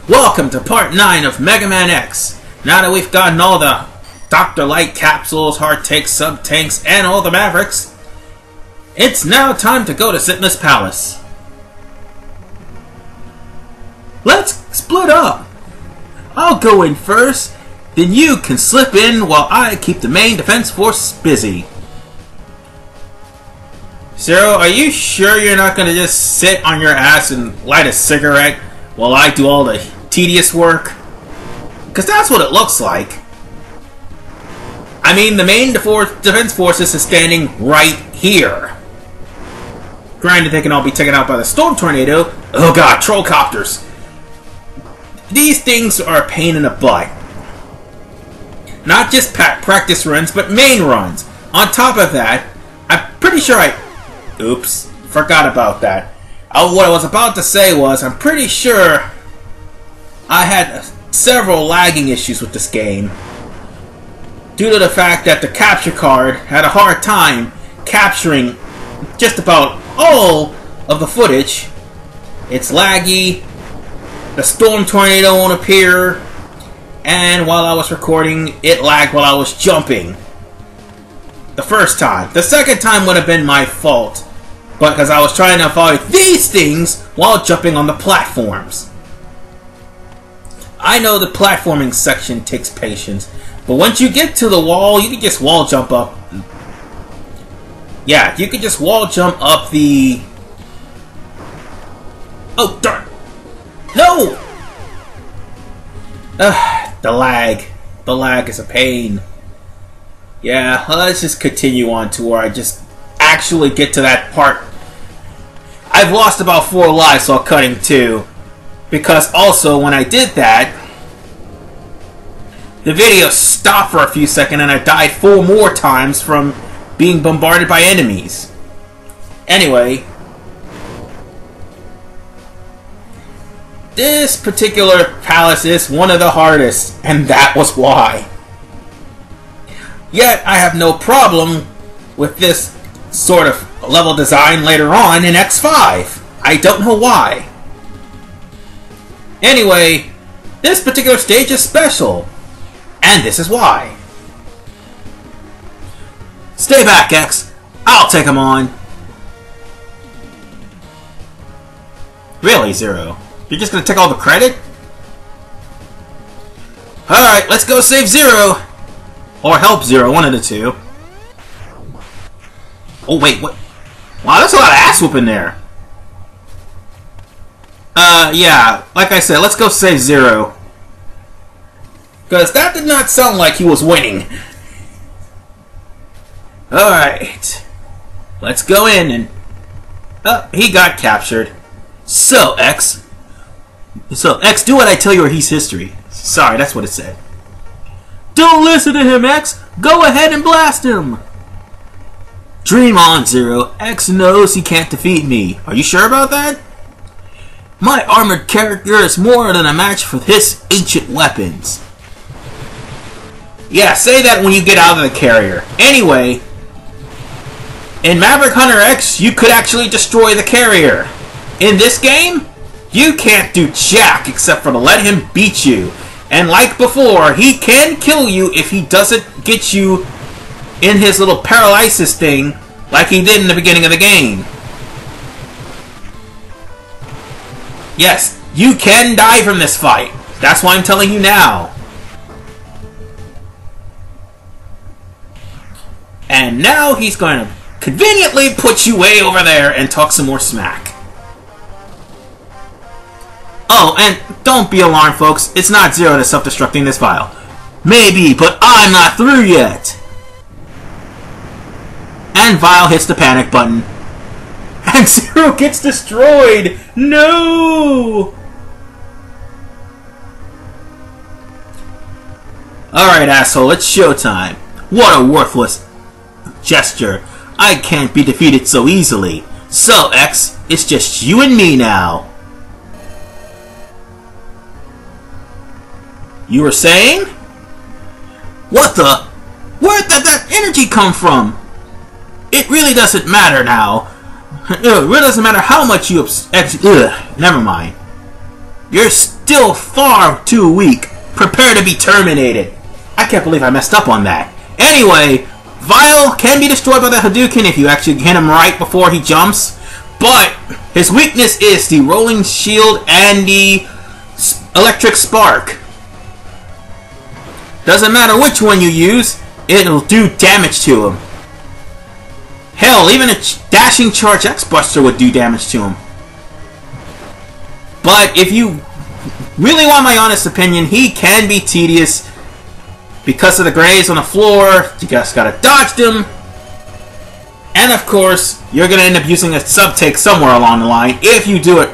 Welcome to part 9 of Mega Man X. Now that we've gotten all the Dr. Light capsules, hard tanks, sub-tanks, and all the Mavericks, it's now time to go to Zitma's Palace. Let's split up. I'll go in first, then you can slip in while I keep the main defense force busy. Zero, are you sure you're not going to just sit on your ass and light a cigarette while I do all the tedious work? Because that's what it looks like. I mean, the main defense forces is standing right here. Granted, they can all be taken out by the storm tornado. Oh god, troll copters. These things are a pain in the butt. Not just practice runs, but main runs. On top of that, I'm pretty sure oops, forgot about that. What I was about to say was, I'm pretty sure I had several lagging issues with this game due to the fact that the capture card had a hard time capturing just about all of the footage. It's laggy, the storm tornado won't appear, and while I was recording, it lagged while I was jumping. The first time. The second time would have been my fault, because I was trying to avoid these things while jumping on the platforms. I know the platforming section takes patience, but once you get to the wall, you can just wall jump up. Yeah, you can just wall jump up the... Oh, darn! No! The lag. The lag is a pain. Yeah, well, let's just continue on to where I just actually get to that part. I've lost about 4 lives while cutting 2. Because also, when I did that, the video stopped for a few seconds and I died 4 more times from being bombarded by enemies. Anyway, this particular palace is one of the hardest, and that was why. Yet, I have no problem with this sort of level design later on in X5. I don't know why. Anyway, this particular stage is special, and this is why. Stay back, X. I'll take him on. Really, Zero? You're just gonna take all the credit? Alright, let's go save Zero! Or help Zero, one of the two. Oh, wait, what? Wow, there's a lot of ass whooping there. Yeah, like I said, let's go save Zero. Because that did not sound like he was winning. Alright. Let's go in and... Oh, he got captured. So, X, do what I tell you or he's history. Sorry, that's what it said. Don't listen to him, X! Go ahead and blast him! Dream on, Zero. X knows he can't defeat me. Are you sure about that? My armored character is more than a match for his ancient weapons. Yeah, say that when you get out of the carrier. Anyway, in Maverick Hunter X, you could actually destroy the carrier. In this game, you can't do jack except for to let him beat you. And like before, he can kill you if he doesn't get you in his little paralysis thing like he did in the beginning of the game. Yes, you can die from this fight. That's why I'm telling you now. And now he's going to conveniently put you way over there and talk some more smack. Oh, and don't be alarmed, folks. It's not Zero that's self-destructing this vial. Maybe, but I'm not through yet. And Vial hits the panic button. And Zero gets destroyed! No! Alright, asshole, it's showtime. What a worthless gesture. I can't be defeated so easily. So, X, it's just you and me now. You were saying? What the? Where did that energy come from? It really doesn't matter now. It really doesn't matter how much you never mind. You're still far too weak. Prepare to be terminated. I can't believe I messed up on that. Anyway, Vile can be destroyed by the Hadouken if you actually hit him right before he jumps. But his weakness is the Rolling Shield and the Electric Spark. Doesn't matter which one you use, it'll do damage to him. Hell, even a Dashing Charge X-Buster would do damage to him. But if you really want my honest opinion, he can be tedious because of the grays on the floor. You just gotta dodge them. And of course, you're gonna end up using a sub-take somewhere along the line if you do it.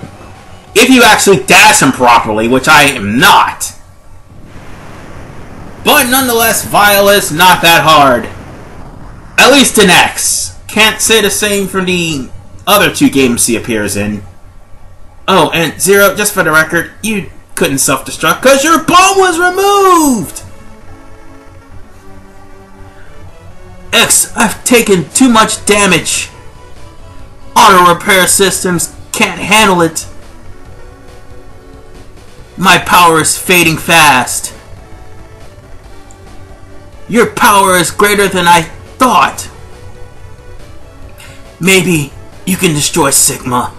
If you actually dash him properly, which I am not. But nonetheless, Vile is not that hard. At least in X. Can't say the same for the other two games he appears in. Oh, and Zero, just for the record, you couldn't self-destruct because your bomb was removed! X, I've taken too much damage. Auto repair systems can't handle it. My power is fading fast. Your power is greater than I thought. Maybe you can destroy Sigma.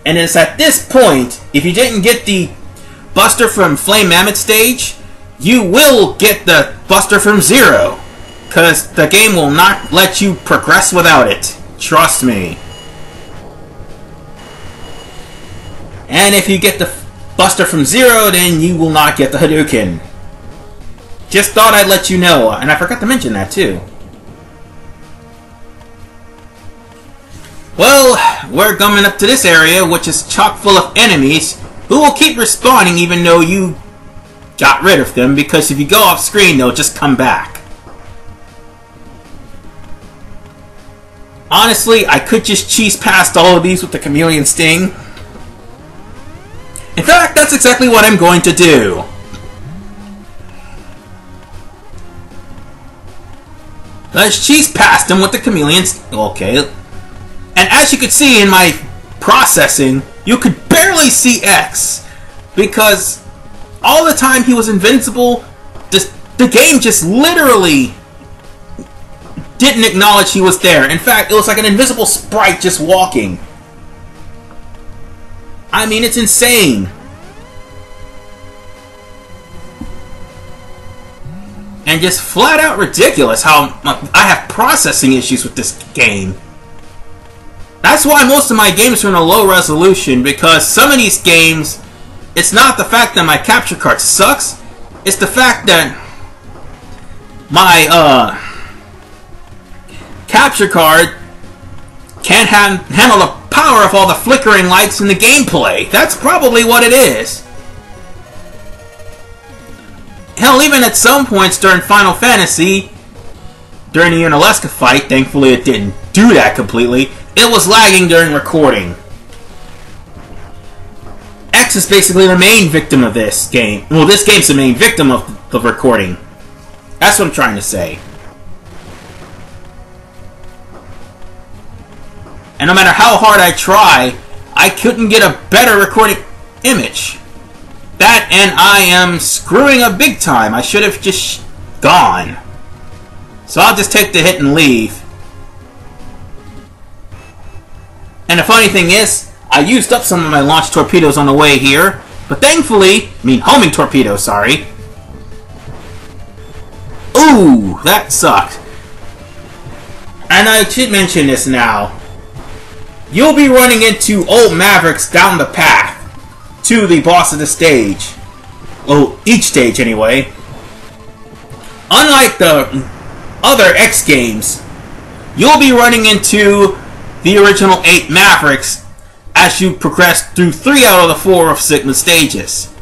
And it's at this point, if you didn't get the Buster from Flame Mammoth stage, you will get the Buster from Zero. Because the game will not let you progress without it. Trust me. And if you get the Buster from Zero, then you will not get the Hadouken. Just thought I'd let you know, and I forgot to mention that too. Well, we're coming up to this area, which is chock full of enemies who will keep respawning even though you got rid of them, because if you go off screen, they'll just come back. Honestly, I could just cheese past all of these with the Chameleon Sting. In fact, that's exactly what I'm going to do. Let's cheese past them with the Chameleon Sting. Okay. And as you could see in my processing, you could barely see X. Because all the time he was invincible, the game just literally didn't acknowledge he was there. In fact, it was like an invisible sprite just walking. I mean, it's insane. And just flat out ridiculous how I have processing issues with this game. That's why most of my games are in a low resolution, because some of these games, it's not the fact that my capture card sucks, it's the fact that my capture card can't handle the power of all the flickering lights in the gameplay. That's probably what it is. Hell, even at some points during Final Fantasy, during the Unalesca fight, thankfully it didn't do that completely, it was lagging during recording. X is basically the main victim of this game. Well, this game's the main victim of the recording. That's what I'm trying to say. And no matter how hard I try, I couldn't get a better recording image. That, and I am screwing up big time. I should have just gone. So I'll just take the hit and leave. And the funny thing is, I used up some of my launch torpedoes on the way here, but thankfully, homing torpedoes, sorry. Ooh, that sucked. And I should mention this now. You'll be running into old Mavericks down the path to the boss of the stage. Well, each stage anyway. Unlike the other X games, you'll be running into the original 8 Mavericks as you progress through 3 out of the 4 of Sigma's stages.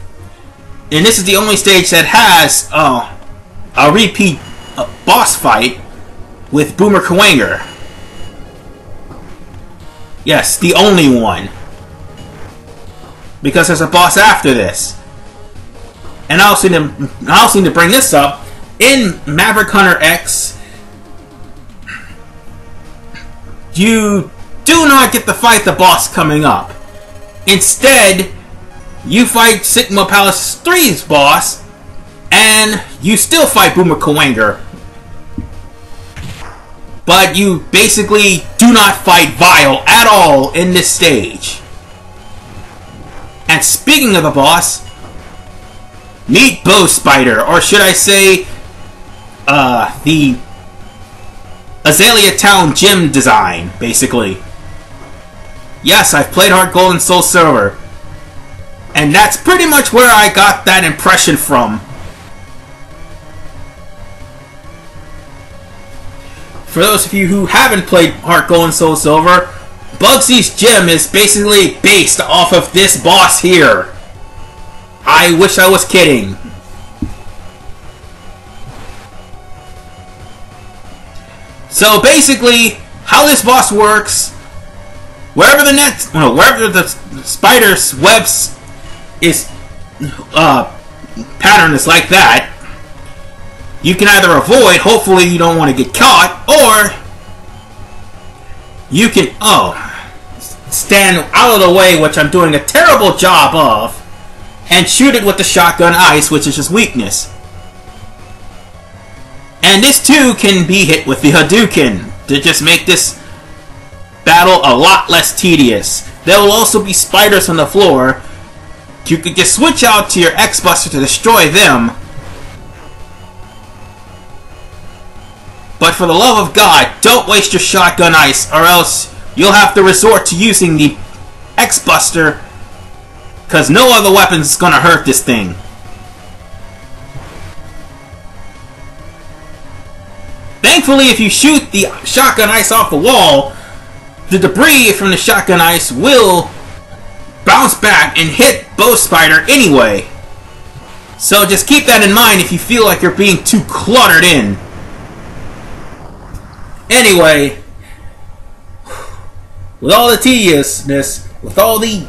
And this is the only stage that has a repeat boss fight with Boomer Kawanger. Yes, the only one. Because there's a boss after this. And I also need to bring this up. In Maverick Hunter X, you do not get to fight the boss coming up. Instead, you fight Sigma Palace 3's boss, and you still fight Boomer Kawanger. But you basically do not fight Vile at all in this stage. And speaking of the boss, meet Bow Spider, or should I say, the Azalea Town gym design, basically. Yes, I've played Heart Gold and Soul Silver, and that's pretty much where I got that impression from. For those of you who haven't played Heart Gold and Soul Silver, Bugsy's gym is basically based off of this boss here. I wish I was kidding. So basically, how this boss works, wherever the spider's webs is pattern is like that, you can either avoid, hopefully you don't want to get caught, or you can stand out of the way, which I'm doing a terrible job of, and shoot it with the shotgun ice, which is his weakness. And this too can be hit with the Hadouken to just make this battle a lot less tedious. There will also be spiders on the floor. You could just switch out to your X-Buster to destroy them. But for the love of God, don't waste your shotgun ice, or else you'll have to resort to using the X-Buster, because no other weapon is going to hurt this thing. Thankfully, if you shoot the shotgun ice off the wall, the debris from the shotgun ice will bounce back and hit Bow Spider anyway. So just keep that in mind if you feel like you're being too cluttered in. Anyway, with all the tediousness, with all the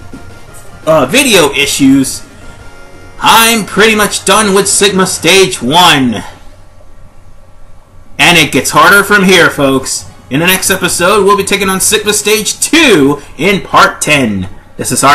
video issues, I'm pretty much done with Sigma Stage 1. And it gets harder from here, folks. In the next episode, we'll be taking on Sigma Stage 2 in Part 10. This is our